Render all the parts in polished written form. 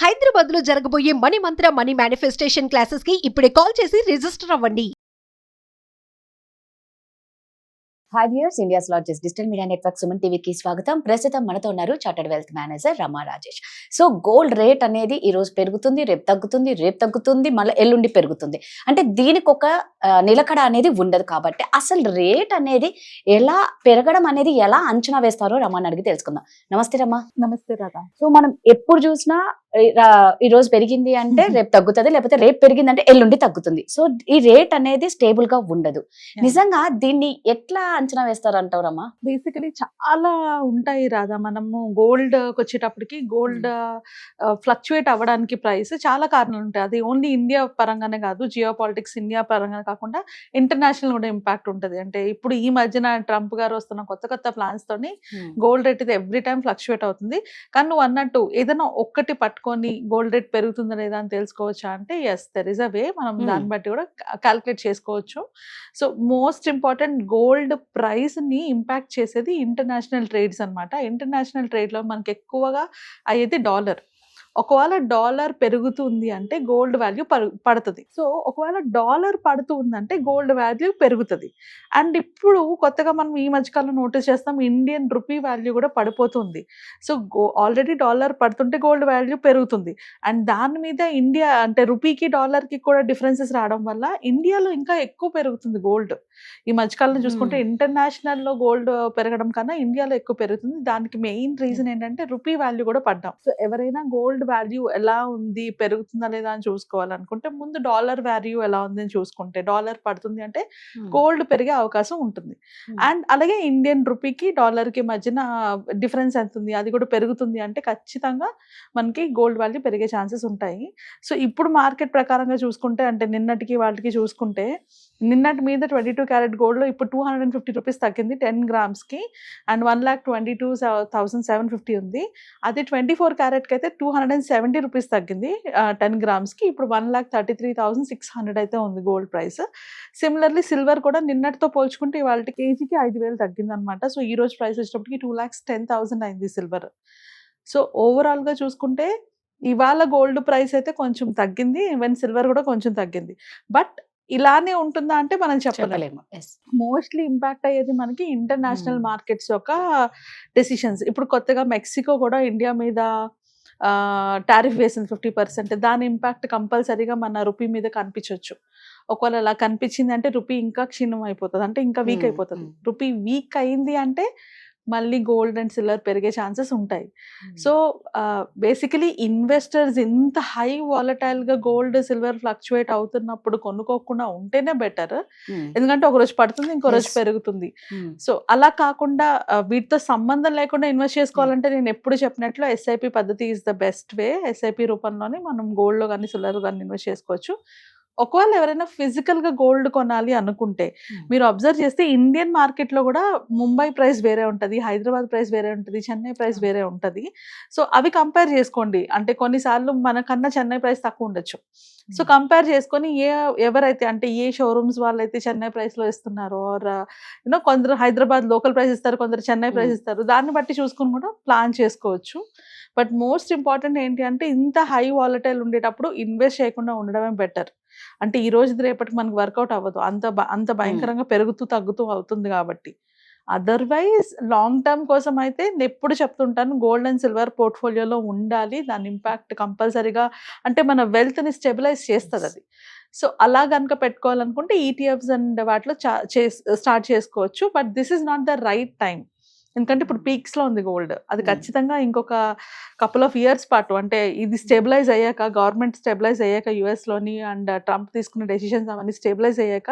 హైదరాబాద్ లో జరగబోయే మనీ మంత్ర money manifestation classes కి ఇప్పుడే కాల్ చేసి రిజిస్టర్ అవ్వండి. Hi viewers, India's largest digital media network Suman టీవీకి స్వాగతం. ప్రస్తుతం మనతో ఉన్నారు చార్టర్డ్ వెల్త్ మేనేజర్ రమా రాజేష్. సో గోల్డ్ రేట్ అనేది ఈ రోజు పెరుగుతుంది, రేపు తగ్గుతుంది, మళ్ళీ ఎల్లుండి పెరుగుతుంది. అంటే దీనికి ఒక నిలకడ అనేది ఉండదు. కాబట్టి అసలు రేట్ అనేది ఎలా పెరగడం అనేది ఎలా అంచనా వేస్తారో రమాని అడిగి తెలుసుకుందాం. నమస్తే రమా. నమస్తే రాధా. సో మనం ఎప్పుడు చూసినా ఈ రోజు పెరిగింది అంటే రేపు తగ్గుతుంది, లేకపోతే రేపు పెరిగింది అంటే ఎల్లుండి తగ్గుతుంది. సో ఈ రేట్ అనేది స్టేబుల్ గా ఉండదు. నిజంగా దీన్ని ఎట్లా అంచనా వేస్తారంటారమ్మా? బేసికలీ చాలా ఉంటాయి రాధా. మనము గోల్డ్ వచ్చేటప్పటికి గోల్డ్ ఫ్లక్చుయేట్ అవ్వడానికి ప్రైస్ చాలా కారణాలు ఉంటాయి. అది ఓన్లీ ఇండియా పరంగానే కాదు, జియో పాలిటిక్స్ ఇండియా పరంగానే కాకుండా ఇంటర్నేషనల్ కూడా ఇంపాక్ట్ ఉంటుంది. అంటే ఇప్పుడు ఈ మధ్యన ట్రంప్ గారు వస్తున్న కొత్త ప్లాన్స్ తోని గోల్డ్ రేట్ ఇది ఎవ్రీ టైం ఫ్లక్చుయేట్ అవుతుంది. కానీ నువ్వు అన్నట్టు ఏదైనా ఒక్కటి పట్టుకొని గోల్డ్ రేట్ పెరుగుతుందా లేదా అని తెలుసుకోవచ్చా అంటే ఎస్, దెర్ ఇస్ అ వే. మనం దాన్ని బట్టి కూడా క్యాల్కులేట్ చేసుకోవచ్చు. So most important, gold price ని ఇంపాక్ట్ చేసేది ఇంటర్నేషనల్ ట్రేడ్స్ అన్నమాట. ఇంటర్నేషనల్ ట్రేడ్ లో మనకి ఎక్కువగా అయ్యేది డాలర్. ఒకవేళ డాలర్ పెరుగుతుంది అంటే గోల్డ్ వాల్యూ పడుతుంది. సో ఒకవేళ డాలర్ పడుతుందంటే గోల్డ్ వాల్యూ పెరుగుతుంది. అండ్ ఇప్పుడు కొత్తగా మనం ఈ మధ్యకాలంలో నోటీస్ చేస్తాం, ఇండియన్ రూపీ వాల్యూ కూడా పడిపోతుంది. సో ఆల్రెడీ డాలర్ పడుతుంటే గోల్డ్ వాల్యూ పెరుగుతుంది. అండ్ దాని మీద ఇండియా అంటే రూపీకి డాలర్కి కూడా డిఫరెన్సెస్ రావడం వల్ల ఇండియాలో ఇంకా ఎక్కువ పెరుగుతుంది గోల్డ్. ఈ మధ్యకాలంలో చూసుకుంటే ఇంటర్నేషనల్లో గోల్డ్ పెరగడం కన్నా ఇండియాలో ఎక్కువ పెరుగుతుంది. దానికి మెయిన్ రీజన్ ఏంటంటే రూపీ వాల్యూ కూడా పడ్డాం. సో ఎవరైనా గోల్డ్ వాల్యూ ఎలా ఉంది, పెరుగుతుందా లేదా అని చూసుకోవాలనుకుంటే ముందు డాలర్ వాల్యూ ఎలా ఉంది అని చూసుకుంటే, డాలర్ పడుతుంది అంటే గోల్డ్ పెరిగే అవకాశం ఉంటుంది. అండ్ అలాగే ఇండియన్ రూపీకి డాలర్ కి మధ్యన డిఫరెన్స్ ఎంత ఉంది, అది కూడా పెరుగుతుంది అంటే ఖచ్చితంగా మనకి గోల్డ్ వాల్యూ పెరిగే ఛాన్సెస్ ఉంటాయి. సో ఇప్పుడు మార్కెట్ ప్రకారంగా చూసుకుంటే, అంటే నిన్నటికి వాటికి చూసుకుంటే, నిన్నటి మీద 22 క్యారెట్ గోల్డ్ లో ఇప్పుడు 250 రూపీస్ తగ్గింది 10 grams కి. అండ్ 1,22,750 ఉంది. అదే 24 క్యారెట్ కి అయితే 270 రూపీస్ తగ్గింది 10 grams కి. ఇప్పుడు 1,33,600 అయితే ఉంది గోల్డ్ ప్రైస్. సిమిలర్లీ సిల్వర్ కూడా నిన్నటితో పోల్చుకుంటే ఇవాళ కేజీకి 5,000 తగ్గింది అనమాట. సో ఈ రోజు ప్రైస్ వచ్చేటప్పటికి 2,10,000 అయింది సిల్వర్. సో ఓవరాల్ గా చూసుకుంటే ఇవాళ గోల్డ్ ప్రైస్ అయితే కొంచెం తగ్గింది, ఈవెన్ సిల్వర్ కూడా కొంచెం తగ్గింది. బట్ ఇలానే ఉంటుందా అంటే మనం చెప్పలేము. మోస్ట్లీ ఇంపాక్ట్ అయ్యేది మనకి ఇంటర్నేషనల్ మార్కెట్స్ యొక్క డెసిషన్స్. ఇప్పుడు కొత్తగా మెక్సికో కూడా ఇండియా మీద టారిఫ్ వేసింది 50%. దాని ఇంపాక్ట్ కంపల్సరీగా మన రూపీ మీద కనిపించవచ్చు. ఒకవేళ అలా కనిపించింది అంటే రూపీ ఇంకా క్షీణం అయిపోతుంది, అంటే ఇంకా వీక్ అయిపోతుంది. రూపీ వీక్ అయింది అంటే మళ్ళీ గోల్డ్ అండ్ సిల్వర్ పెరిగే ఛాన్సెస్ ఉంటాయి. సో బేసికలీ ఇన్వెస్టర్స్ ఇంత హై వాలటైల్ గా గోల్డ్ సిల్వర్ ఫ్లక్చుయేట్ అవుతున్నప్పుడు కొనుక్కోకుండా ఉంటేనే బెటర్. ఎందుకంటే ఒక రోజు పడుతుంది, ఇంకో రోజు పెరుగుతుంది. సో అలా కాకుండా వీటితో సంబంధం లేకుండా ఇన్వెస్ట్ చేసుకోవాలంటే నేను ఎప్పుడు చెప్పినట్లు ఎస్ఐపి పద్ధతి is the best way. SIP రూపంలోనే మనం గోల్డ్ లో కానీ సిల్వర్ కానీ ఇన్వెస్ట్ చేసుకోవచ్చు. ఒకవేళ ఎవరైనా ఫిజికల్ గా గోల్డ్ కొనాలి అనుకుంటే, మీరు అబ్జర్వ్ చేస్తే ఇండియన్ మార్కెట్ లో కూడా ముంబై ప్రైస్ వేరే ఉంటది, హైదరాబాద్ ప్రైస్ వేరే ఉంటది, చెన్నై ప్రైస్ వేరే ఉంటది. సో అవి కంపేర్ చేసుకోండి. అంటే కొన్నిసార్లు మనకన్నా చెన్నై ప్రైస్ తక్కువ ఉండొచ్చు. సో కంపేర్ చేసుకొని ఎవరైతే అంటే ఏ షోరూమ్స్ వాళ్ళైతే చెన్నై ప్రైస్ లో ఇస్తున్నారో, ఆర్ కొందరు హైదరాబాద్ లోకల్ ప్రైస్ ఇస్తారు, కొందరు చెన్నై ప్రైస్ ఇస్తారు, దాన్ని బట్టి చూసుకుని కూడా ప్లాన్ చేసుకోవచ్చు. బట్ మోస్ట్ ఇంపార్టెంట్ ఏంటి అంటే ఇంత హై వాలటైల్ ఉండేటప్పుడు ఇన్వెస్ట్ చేయకుండా ఉండడమే బెటర్. అంటే ఈ రోజు రేపటికి మనకు వర్కౌట్ అవ్వదు, అంత భయంకరంగా పెరుగుతూ తగ్గుతూ అవుతుంది కాబట్టి. అదర్వైజ్ లాంగ్ టర్మ్ కోసం అయితే నేను ఎప్పుడు చెప్తుంటాను, గోల్డ్ అండ్ సిల్వర్ పోర్ట్ఫోలియోలో ఉండాలి. దాని ఇంపాక్ట్ కంపల్సరీగా అంటే మన వెల్త్ని స్టెబిలైజ్ చేస్తుంది అది. సో అలా కనుక పెట్టుకోవాలనుకుంటే ఈటీఎఫ్స్ అండ్ వాటిలో స్టార్ట్ చేసుకోవచ్చు. But this is not the right time. ఎందుకంటే ఇప్పుడు పీక్స్ లో ఉంది గోల్డ్. అది ఖచ్చితంగా ఇంకొక కపుల్ ఆఫ్ ఇయర్స్ పాటు, అంటే ఇది స్టెబిలైజ్ అయ్యాక, గవర్నమెంట్ స్టెబిలైజ్ అయ్యాక యుఎస్ లోని, అండ్ ట్రంప్ తీసుకున్న డెసిషన్స్ అవన్నీ స్టెబిలైజ్ అయ్యాక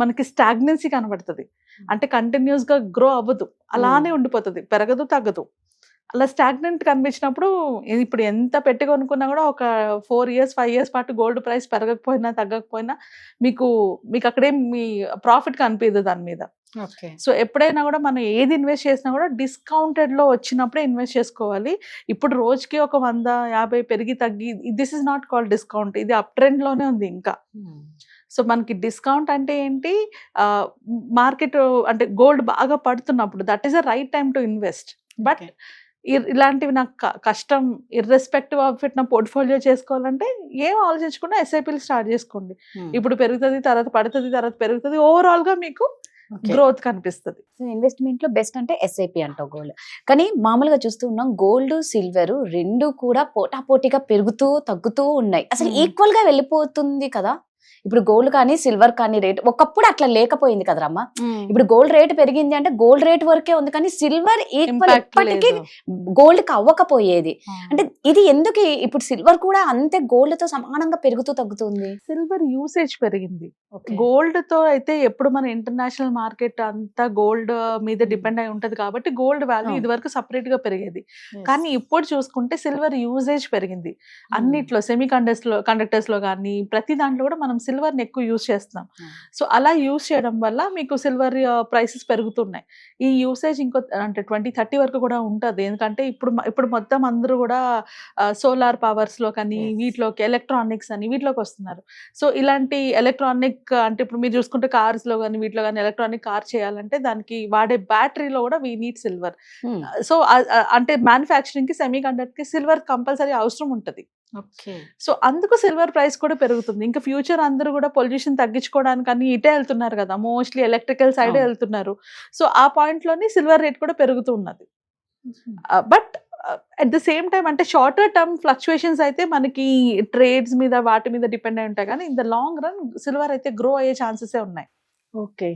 మనకి స్టాగ్నెన్సీ కనబడుతుంది. అంటే కంటిన్యూస్ గా గ్రో అవ్వదు, అలానే ఉండిపోతుంది, పెరగదు తగ్గదు. అలా స్టాగ్నెంట్ కనిపించినప్పుడు ఇప్పుడు ఎంత పెట్టి కొనుక్కున్నా కూడా ఒక 4 years 5 years పాటు గోల్డ్ ప్రైస్ పెరగకపోయినా తగ్గకపోయినా మీకు అక్కడే మీ ప్రాఫిట్ కనిపించదు దాని మీద. సో ఎప్పుడైనా కూడా మనం ఏది ఇన్వెస్ట్ చేసినా కూడా డిస్కౌంటెడ్ లో వచ్చినప్పుడే ఇన్వెస్ట్ చేసుకోవాలి. ఇప్పుడు రోజుకి ఒక 100-50 పెరిగి తగ్గి, this is not called discount, ఇది అప్ ట్రెండ్ లోనే ఉంది ఇంకా. సో మనకి డిస్కౌంట్ అంటే ఏంటి, మార్కెట్ అంటే గోల్డ్ బాగా పడుతున్నప్పుడు that is a right time to invest. But ఇలాంటివి నాకు కష్టం, ఇర్రెస్పెక్టివ్ ఆఫ్ ఇట్ నా పోర్ట్ఫోలియో చేసుకోవాలంటే ఏం ఆలోచించకుండా ఎస్ఐపీలు స్టార్ట్ చేసుకోండి. ఇప్పుడు పెరుగుతుంది, తర్వాత పడుతుంది, తర్వాత పెరుగుతుంది, ఓవరాల్ గా మీకు గ్రోత్ కనిపిస్తుంది. సో ఇన్వెస్ట్మెంట్ లో బెస్ట్ అంటే ఎస్ఐపి అంటావు గోల్డ్. కానీ మామూలుగా చూస్తూ ఉన్నాం గోల్డ్ సిల్వర్ రెండు కూడా పోటాపోటీగా పెరుగుతూ తగ్గుతూ ఉన్నాయి. అసలు ఈక్వల్ గా వెళ్ళిపోతుంది కదా. ఇప్పుడు గోల్డ్ కానీ సిల్వర్ కానీ రేట్ ఒకప్పుడు అట్లా లేకపోయింది కదరమ్మ. ఇప్పుడు గోల్డ్ రేట్ పెరిగింది అంటే గోల్డ్ రేట్ వరకే ఉంది, కానీ సిల్వర్ ఈక్వల్ ఎప్పటికీ గోల్డ్ కి అవ్వకపోయేది. అంటే ఇది ఎందుకు ఇప్పుడు సిల్వర్ కూడా అంతే గోల్డ్ తో సమానంగా పెరుగుతూ తగ్గుతుంది? సిల్వర్ యూసేజ్ పెరిగింది. గోల్డ్ తో అయితే ఎప్పుడు మన ఇంటర్నేషనల్ మార్కెట్ అంతా గోల్డ్ మీద డిపెండ్ అయి ఉంటది కాబట్టి గోల్డ్ వాల్యూ ఇది వరకు సపరేట్ గా పెరిగేది. కానీ ఇప్పుడు చూసుకుంటే సిల్వర్ యూసేజ్ పెరిగింది. అన్నిట్లో సెమీ కండక్టర్స్ లో కానీ ప్రతి దాంట్లో కూడా మనం సిల్వర్ ని ఎక్కువ యూజ్ చేస్తున్నాం. సో అలా యూజ్ చేయడం వల్ల మీకు సిల్వర్ ప్రైసెస్ పెరుగుతున్నాయి. ఈ యూసేజ్ ఇంకో అంటే 2030 వరకు కూడా ఉంటది. ఎందుకంటే ఇప్పుడు మొత్తం అందరూ కూడా సోలార్ పవర్స్ లో కానీ వీటిలోకి ఎలక్ట్రానిక్స్ అని వీటిలోకి వస్తున్నారు. సో ఇలాంటి ఎలక్ట్రానిక్ అంటే ఇప్పుడు మీరు చూసుకుంటే కార్స్ లో కానీ వీటిలో కానీ ఎలక్ట్రానిక్ కార్ చేయాలంటే దానికి వాడే బ్యాటరీలో కూడా వీ నీడ్ సిల్వర్. సో అంటే మ్యానుఫ్యాక్చరింగ్ కి సెమీ కండక్టర్ కి సిల్వర్ కంపల్సరీ అవసరం ఉంటది. సో అందుకు సిల్వర్ ప్రైస్ కూడా పెరుగుతుంది. ఇంకా ఫ్యూచర్ అందరూ కూడా పొల్యూషన్ తగ్గించుకోవడానికి అన్ని ఇటే వెళ్తున్నారు కదా, మోస్ట్లీ ఎలక్ట్రికల్ సైడ్ వెళ్తున్నారు. సో ఆ పాయింట్ లోని సిల్వర్ రేట్ కూడా పెరుగుతూ ఉన్నది. But at the same time అంటే షార్టర్ టర్మ్ ఫ్లక్చుయేషన్స్ అయితే మనకి ట్రేడ్స్ మీద వాటి మీద డిపెండ్ అయి ఉంటాయి, కానీ in the long run silver అయితే గ్రో అయ్యే ఛాన్సెస్ ఉన్నాయి. ఓకే,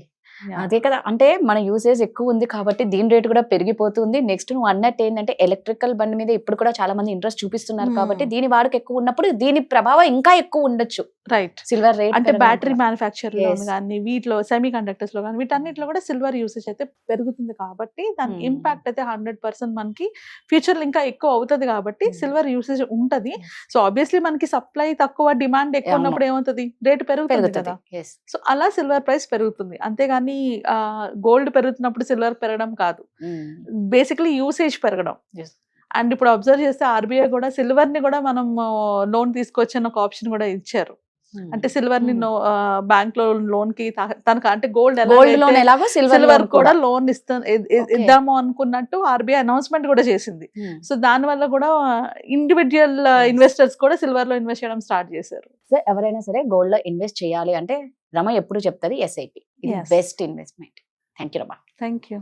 అదే కదా. అంటే మన యూసేజ్ ఎక్కువ ఉంది కాబట్టి దీని రేట్ కూడా పెరిగిపోతుంది. నెక్స్ట్ నువ్వు అన్నట్టు ఏంటంటే ఎలక్ట్రికల్ బండి మీద ఇప్పుడు కూడా చాలా మంది ఇంట్రెస్ట్ చూపిస్తున్నారు కాబట్టి దీని వాడుక ఎక్కువ ఉన్నప్పుడు దీని ప్రభావం ఇంకా ఎక్కువ ఉండొచ్చు. రైట్. సిల్వర్ రేట్ అంటే బ్యాటరీ మ్యానుఫ్యాక్చర్ లో కానీ వీటిలో సెమీ కండక్టర్స్ లో కానీ వీటన్నిటిలో కూడా సిల్వర్ యూసేజ్ అయితే పెరుగుతుంది కాబట్టి దాని ఇంపాక్ట్ అయితే 100% మనకి ఫ్యూచర్ లో ఇంకా ఎక్కువ అవుతుంది కాబట్టి సిల్వర్ యూసేజ్ ఉంటది. సో ఆబ్వియస్లీ మనకి సప్లై తక్కువ డిమాండ్ ఎక్కువ ఉన్నప్పుడు ఏమవుతుంది, రేటు పెరుగుతుంది కదా. సో అలా సిల్వర్ ప్రైస్ పెరుగుతుంది. అంతేగాని గోల్డ్ పెరుగుతున్నప్పుడు సిల్వర్ పెరగడం కాదు, బేసికలీ యూసేజ్ పెరగడం. అండ్ ఇప్పుడు అబ్జర్వ్ చేస్తే ఆర్బీఐ కూడా సిల్వర్ ని కూడా మనం లోన్ తీసుకోవచ్చని ఒక ఆప్షన్ కూడా ఇచ్చారు. అంటే సిల్వర్ ని బ్యాంక్ లో లోన్ కి తనకు అంటే గోల్డ్ ఎలాగో సిల్వర్ కూడా లోన్ ఇద్దాము అనుకున్నట్టు ఆర్బీఐ అనౌన్స్మెంట్ కూడా చేసింది. సో దాని వల్ల కూడా ఇండివిజువల్ ఇన్వెస్టర్స్ కూడా సిల్వర్ లో ఇన్వెస్ట్ చేయడం స్టార్ట్ చేశారు. సో ఎవరైనా సరే గోల్డ్ లో ఇన్వెస్ట్ చేయాలి అంటే రమ ఎప్పుడు చెప్తుంది SIP best investment. Thank you Rama. Thank you.